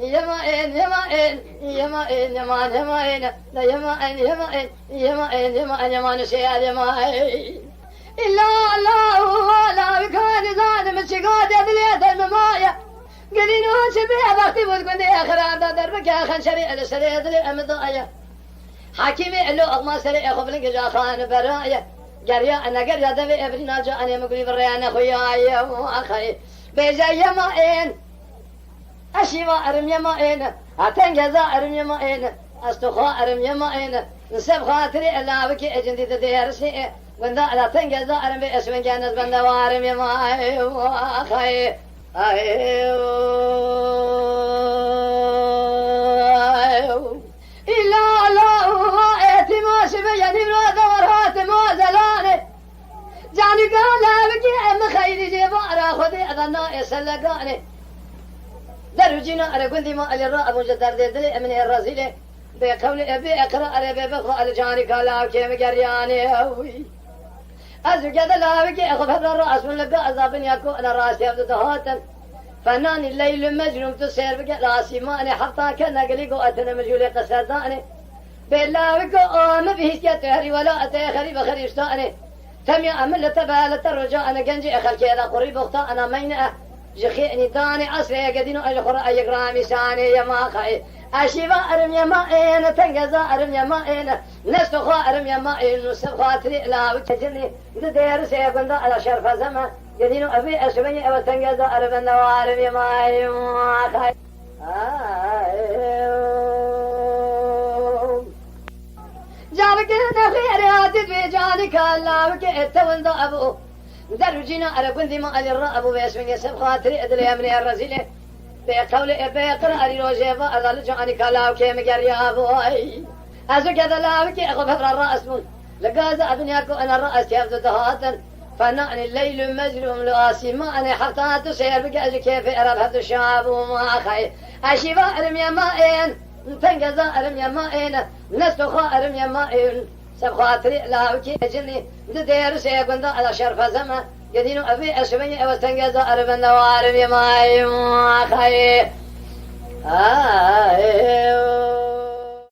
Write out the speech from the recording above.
يمائن يمائن يمائن يمان يمائن لا يمائن يمائن يمائن يمائن يمان شيء يمائن إلا الله لا بكان زاد مشقات يدليت الممايا قلينو شبيه بختي بودكن آخر دربك آخر شريع لشريع دلي أمضايا حكيمي إلو أغما سريع خبلنك جا خان برايا قريا أنا قريا دبي أبرنا جاني مقري بريانا خويايا وأخي بيجا يمائن أشيما أرم يمائن أتنجزا أرم يمائن أستخوا أرم يمائن نسب خاطري الله بكي أجندي تديرسي وندا لا تنجزا أرم بأسمن جانس بندا وارم يمائن وأخي إلا الله اعتما شبيا نبرا دورات موزلاني جاني قال بكي أم خيري جبارا خذي أظنا يسلقاني درجنا على قندي ما على الرأب وجدار دي من الرزيلة بقول أبي أقرأ على ببخ على جاني كلا كيم جرياني أوي أزوج هذا لا بكي أخذ الرأس من لقى عذابني يكون أنا راسي أبدو دهاتا فنان الليل مجنون تسير بقى راسي ماني حتى كان قليقو أتنا مجولي قصداني بالله بكو ما فيش كتهري ولا أتيخري بخري اشتاني تمي أمل تبالة الرجاء أنا جنجي أخل كذا قريب أختا أنا مينة جخيني داني عصري قدينو أجخر أي قرامي ساني يا ما خي أشيبا أرم يا مائن تنقزا أرم يا مائن نستخوا أرم يا مائن نسخاتري لا وتجني دير سيكون على شرف زمان قدينو أبي أشبني أو تنقزا أرم النوارم يا مائن خي جابك نخيرات في جانك الله وكئت وندو أبو درجنا على قندي ما على الرأب ويسمي سب خاطري أدري أمني الرزيلة بقول بقرأ لي روجيفا أظل جاني كلاو كيم قريا بوي أزو كذا لا بكي أخفر الرأس من لقاز أبني أكو أنا الرأس كيف دهاتا فنعني الليل مجلوم لآسي ما أنا حتى تسير بقى كيف أرب هذا الشعب وما خير أشيبا أرمي مائن تنقزا أرمي مائن نستخا أرمي مائن سب خاطري لا وكي أجني دير سيكون على شرف زمان قدينو أبي أشبني أو تنقزا أرب النوارم يا ماي خير